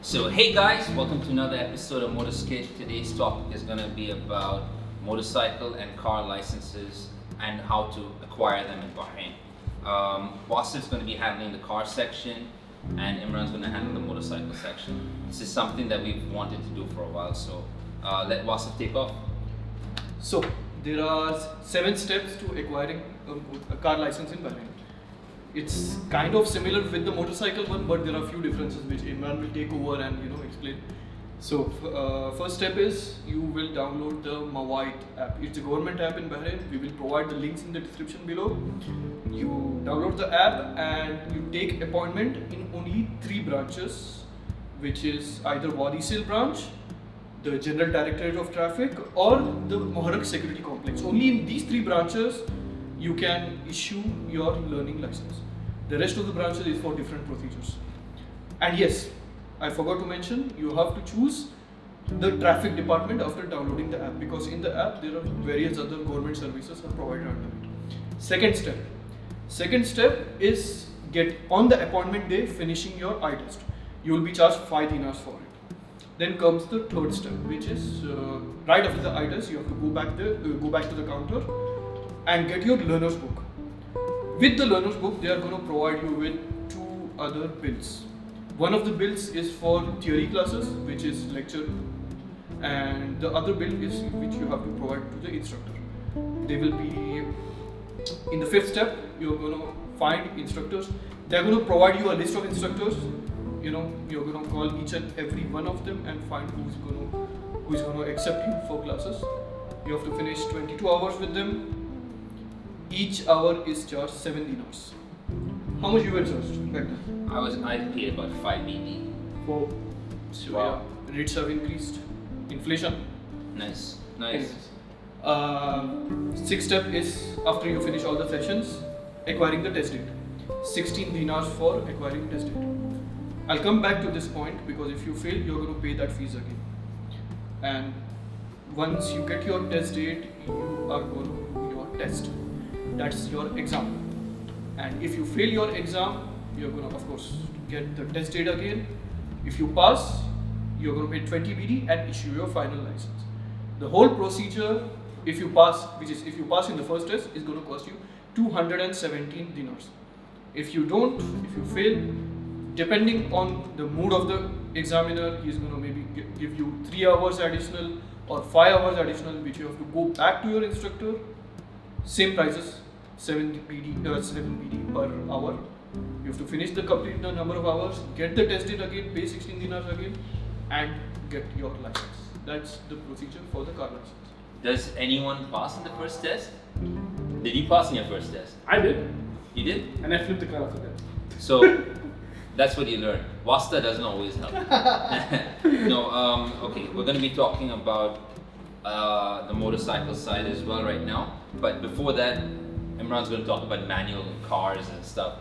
So hey guys, welcome to another episode of Motoskid. Today's topic is going to be about motorcycle and car licenses and how to acquire them in Bahrain. Wasif's going to be handling the car section and Imran's going to handle the motorcycle section. This is something that we've wanted to do for a while, so let Wasif take off. So, there are 7 steps to acquiring a car license in Bahrain. It's kind of similar with the motorcycle one, but there are a few differences which Imran will take over and explain. So, first step is you will download the Mawait app. It's a government app in Bahrain. We will provide the links in the description below. You download the app and you take appointment in only 3 branches, which is either Wadi Sil branch, the General Directorate of Traffic, or the Moharak Security Complex. Only in these 3 branches you can issue your learning license. The rest of the branches is for different procedures. And yes, I forgot to mention, you have to choose the traffic department after downloading the app, because in the app there are various other government services are provided under it. Second step is get on the appointment day finishing your eye test. You will be charged 5 dinars for it. Then comes the third step, which is right after the eye test you have to go back to the counter and get your learner's book. With the learner's book, they are going to provide you with 2 other bills. One of the bills is for theory classes, which is lecture, and the other bill is which you have to provide to the instructor. They will be in the 5th step. You are going to find instructors. They are going to provide you a list of instructors. You're going to call each and every one of them and find who's going to accept you for classes. You have to finish 22 hours with them. Each hour is charged 7 dinars. How much you were charged back then? I paid about 5 BD. So Wow. yeah, rates have increased. Inflation. Nice. Anyways, 6th step is after you finish all the sessions, acquiring the test date. 16 dinars for acquiring test date. I'll come back to this point because if you fail, you're going to pay that fees again. And once you get your test date, you are going to do your test. That's your exam. And if you fail your exam, you're going to, of course, get the test date again. If you pass, you're going to pay 20 BD and issue your final license. The whole procedure, if you pass in the first test, is going to cost you 217 dinars. If you fail, depending on the mood of the examiner, he's going to maybe give you 3 hours additional or 5 hours additional, which you have to go back to your instructor. Same prices, 7 BD per hour. You have to complete the number of hours, get the test date again, pay 16 dinars again, and get your license. That's the procedure for the car license. Does anyone pass in the first test? Did you pass in your first test? I did, You did? and I flipped the car after that. So that's what you learn. Wasta doesn't always help. No, okay, we're going to be talking about the motorcycle side as well right now. But before that, Imran's going to talk about manual cars and stuff.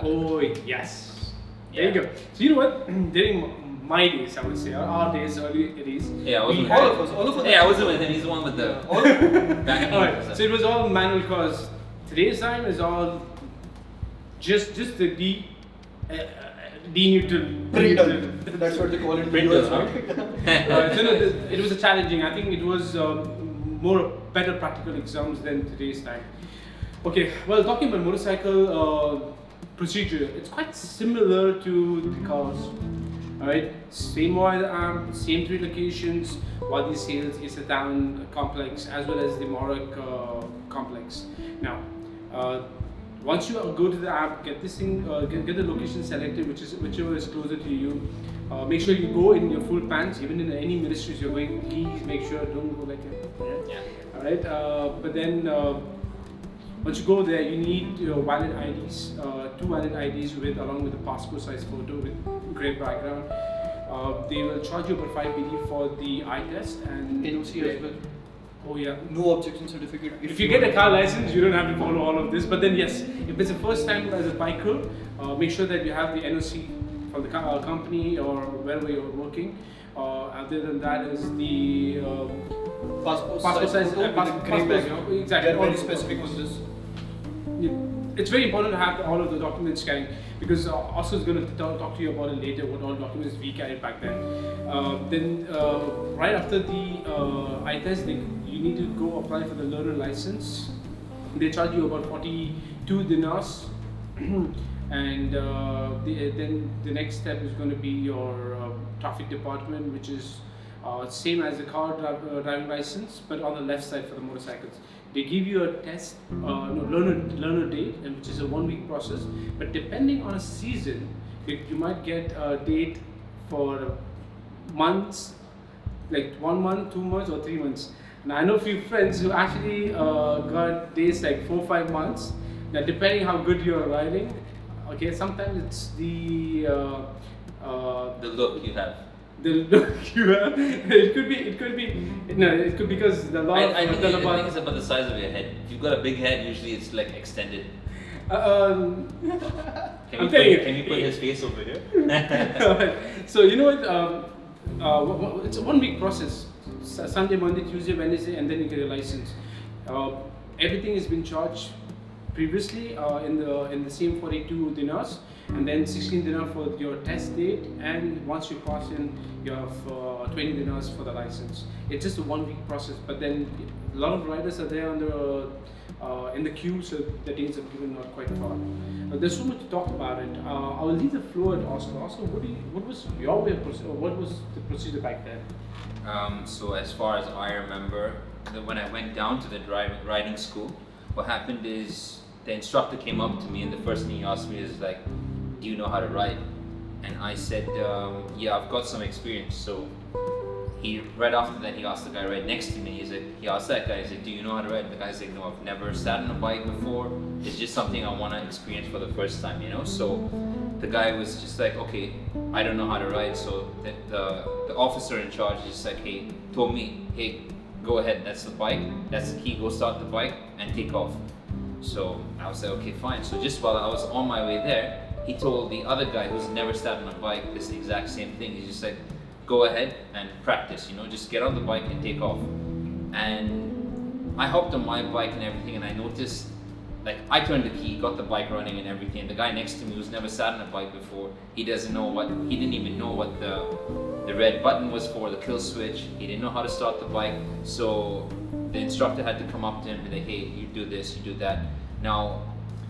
Oh yes, Yeah. there you go. So you know what? During my days, I would say, our days, early days. Yeah, I wasn't. All of us. Yeah, I wasn't with him. He's the one with the All back. Alright, so it was all manual cars. Today's time is all just the neutral. Printer. That's what they call it. in the Printer, US, right? So no, it was a challenging. I think it was more better practical exams than today's time. Okay, well, talking about motorcycle procedure, it's quite similar to the cars. Alright, same oil amp, same 3 locations, Wadi Sales, Isatan complex, as well as the Morak complex. Now, once you go to the app, get this thing, get the location selected, whichever is closer to you. Make sure you go in your full pants, even in any ministries you're going. Please make sure don't go like that. Yeah. All right, but then once you go there, you need your valid IDs, 2 valid IDs along with a passport size photo with great background. They will charge you about 5 BD for the eye test and NOC as well. Oh yeah. No objection certificate. If you get a car license, you don't have to follow all of this. But then yes, if it's the first time as a biker, make sure that you have the NOC from the company or wherever you're working. Other than that is the passport size photo with a grey background. exactly. They're very specific on this. it's very important to have all of the documents carrying, because Oscar's going to talk to you about it later, what all documents we carried back then. Right after the eye test, you need to go apply for the learner license. They charge you about 42 dinars. And then the next step is going to be your traffic department, which is same as the car driving license, but on the left side for the motorcycles. They give you a test, learner date, and which is a 1 week process. But depending on a season, you might get a date for months, like 1 month, 2 months, or 3 months. Now I know a few friends who actually got dates like 4 or 5 months. Now depending how good you're riding, okay, sometimes it's the look you have. The look you have. It could be because the law. I think it's about the size of your head. If you've got a big head, usually it's like extended. I'm Can you put his face over here? So you know what? It's a 1 week process. Sunday, Monday, Tuesday, Wednesday, and then you get a license. Everything has been charged previously in the same 42 dinars, and then 16 dinar for your test date, and once you pass in, you have 20 dinars for the license. It's just a 1 week process, but then a lot of riders are there in the queue, so the days are given not quite far. There's so much to talk about it. I will leave the floor at Oscar. Oscar, what was your way of what was the procedure back then? So as far as I remember, when I went down to the riding school, what happened is the instructor came up to me, and the first thing he asked me is like, do you know how to ride? And I said, yeah, I've got some experience. So right after that, he asked the guy right next to me, he asked that guy, do you know how to ride? And the guy's like, no, I've never sat on a bike before. It's just something I want to experience for the first time, you know? So the guy was just like, okay, I don't know how to ride. So the officer in charge just like, told me, hey, go ahead, that's the bike, that's the key, go start the bike and take off. So I was like, okay, fine. So just while I was on my way there, he told the other guy who's never sat on a bike this exact same thing. He's just like, go ahead and practice, just get on the bike and take off. And I hopped on my bike and everything, and I noticed, like, I turned the key, got the bike running and everything. The guy next to me who's never sat on a bike before, he didn't even know what the red button was for, the kill switch. He didn't know how to start the bike. So the instructor had to come up to him and be like, hey, you do this, you do that. Now,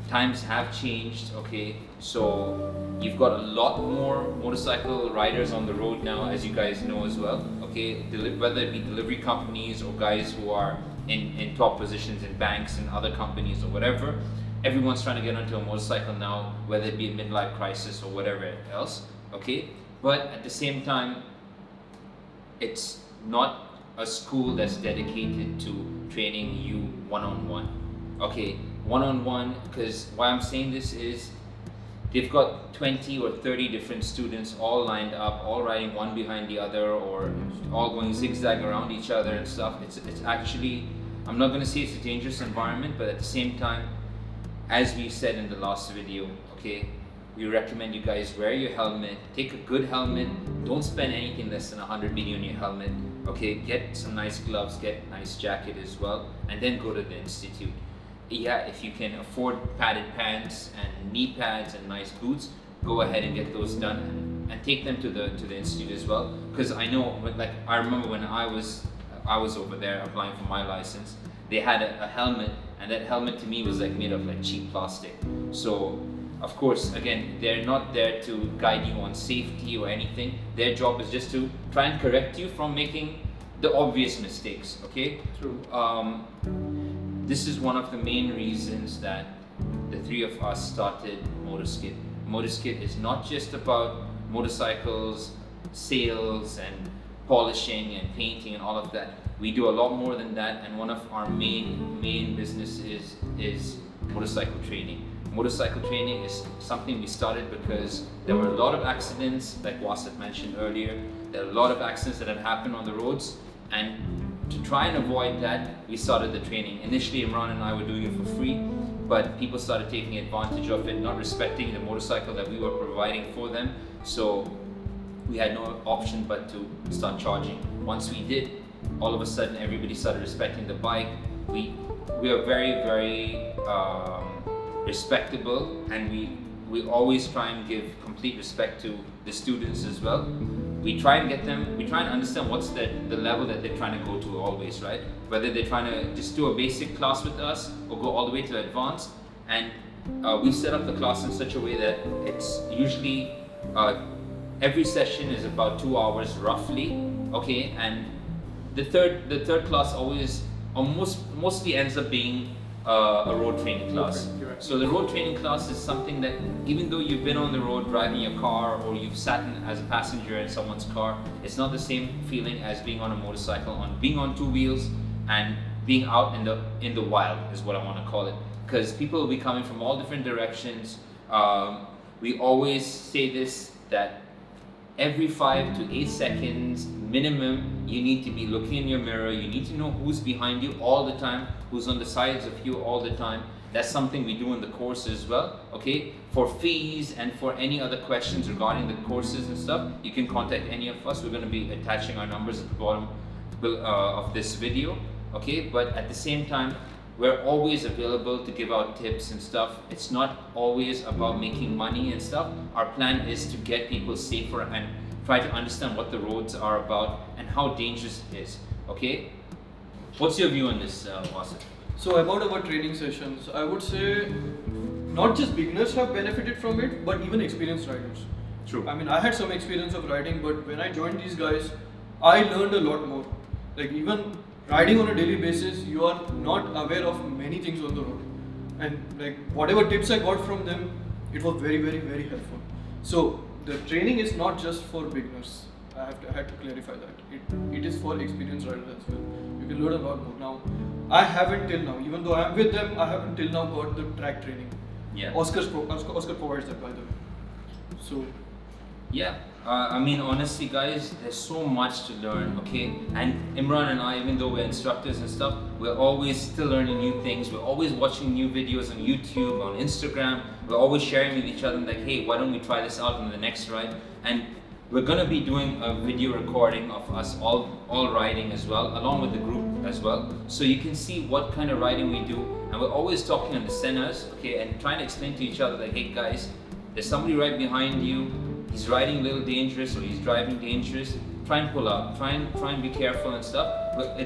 times have changed, okay? So you've got a lot more motorcycle riders on the road now, as you guys know as well, okay? Whether it be delivery companies or guys who are in top positions in banks and other companies or whatever, everyone's trying to get onto a motorcycle now, whether it be a midlife crisis or whatever else, okay? But at the same time, it's not a school that's dedicated to training you one-on-one, okay? One-on-one, because why I'm saying this is they've got 20 or 30 different students all lined up, all riding one behind the other, or all going zigzag around each other and stuff. It's actually, I'm not going to say it's a dangerous environment, but at the same time, as we said in the last video, okay, we recommend you guys wear your helmet, take a good helmet, don't spend anything less than 100 BD on your helmet, okay, get some nice gloves, get a nice jacket as well, and then go to the institute. Yeah, if you can afford padded pants and knee pads and nice boots, go ahead and get those done and take them to the institute as well. Because I know, like, I remember when I was over there applying for my license, they had a helmet, and that helmet to me was like made of like cheap plastic. So of course, again, they're not there to guide you on safety or anything. Their job is just to try and correct you from making the obvious mistakes, okay? True. This is one of the main reasons that the three of us started Motoskid. Motoskid is not just about motorcycles, sales and polishing and painting and all of that. We do a lot more than that, and one of our main businesses is motorcycle training. Motorcycle training is something we started because there were a lot of accidents, like Wasif mentioned earlier. There are a lot of accidents that had happened on the roads, and to try and avoid that, we started the training. Initially, Imran and I were doing it for free, but people started taking advantage of it, not respecting the motorcycle that we were providing for them. So we had no option but to start charging. Once we did, all of a sudden everybody started respecting the bike. We are very respectable, and we always try and give complete respect to the students as well. We try and understand what's the level that they're trying to go to always, right? Whether they're trying to just do a basic class with us or go all the way to advanced. And we set up the class in such a way that it's usually every session is about 2 hours roughly, okay? And the third class always mostly ends up being a road training class. Okay, you're right. So the road training class is something that even though you've been on the road driving your car or you've sat as a passenger in someone's car, it's not the same feeling as being on a motorcycle, being on two wheels and being out in the wild is what I want to call it. Because people will be coming from all different directions. We always say this, that every 5 to 8 seconds minimum, you need to be looking in your mirror. You need to know who's behind you all the time, who's on the sides of you all the time. That's something we do in the course as well, okay? For fees and for any other questions regarding the courses and stuff, you can contact any of us. We're going to be attaching our numbers at the bottom of this video, okay? But at the same time, we're always available to give out tips and stuff. It's not always about making money and stuff. Our plan is to get people safer and try to understand what the roads are about and how dangerous it is, okay? What's your view on this, Wasif? So about our training sessions, I would say not just beginners have benefited from it, but even experienced riders. True. I mean, I had some experience of riding, but when I joined these guys, I learned a lot more. Like even riding on a daily basis, you are not aware of many things on the road. And like whatever tips I got from them, it was very, very, very helpful. So the training is not just for beginners. I had to clarify that. It is for experienced riders as well. You can learn a lot more. Now, I haven't till now, even though I'm with them, I haven't till now got the track training. Yeah. Oscar provides that, by the way. So, yeah, I mean, honestly, guys, there's so much to learn, okay? And Imran and I, even though we're instructors and stuff, we're always still learning new things. We're always watching new videos on YouTube, on Instagram. We're always sharing with each other, like, hey, why don't we try this out on the next ride? And we're gonna be doing a video recording of us all riding as well, along with the group as well. So you can see what kind of riding we do. And we're always talking on the centers, okay, and trying to explain to each other, like, hey guys, there's somebody right behind you. He's riding a little dangerous or he's driving dangerous. Try and pull up. Try and be careful and stuff. But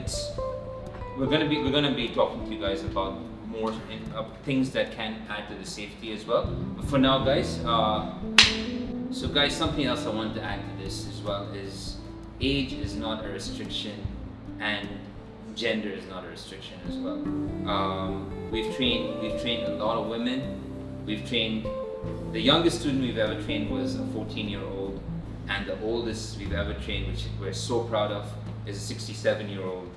we're gonna be talking to you guys about more things that can add to the safety as well. But for now, guys, so guys, something else I wanted to add to this as well is age is not a restriction and gender is not a restriction as well. We've trained a lot of women. We've trained. The youngest student we've ever trained was a 14-year-old, and the oldest we've ever trained, which we're so proud of, is a 67-year-old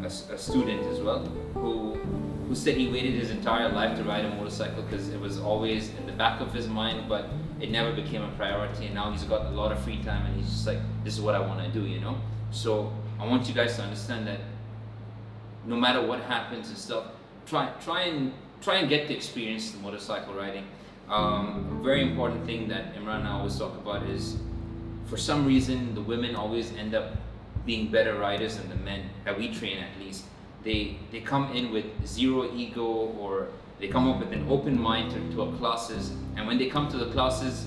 a student as well, who said he waited his entire life to ride a motorcycle because it was always in the back of his mind, but it never became a priority. And now he's got a lot of free time, and he's just like, this is what I want to do, you know. So I want you guys to understand that no matter what happens and stuff, try and get to experience the motorcycle riding. A very important thing that Imran and I always talk about is, for some reason, the women always end up being better riders than the men that we train. At least they come in with zero ego, or they come up with an open mind to our classes, and when they come to the classes,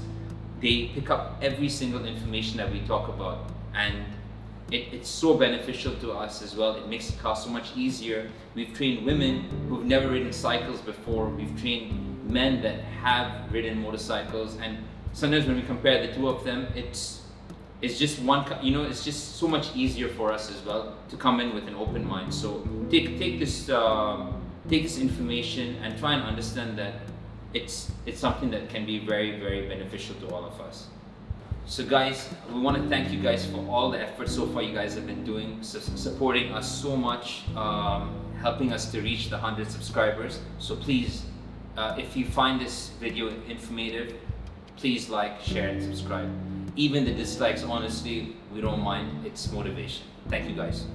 they pick up every single information that we talk about, and it's so beneficial to us as well. It makes the class so much easier. We've trained women who've never ridden cycles before. We've trained men that have ridden motorcycles, and sometimes when we compare the two of them, it's just one, you know, it's just so much easier for us as well to come in with an open mind. So take this information and try and understand that it's something that can be very, very beneficial to all of us. So guys, we want to thank you guys for all the effort so far you guys have been doing, supporting us so much, helping us to reach the 100 subscribers. So please, if you find this video informative, please like, share, and subscribe. Even the dislikes, honestly, we don't mind. It's motivation. Thank you guys.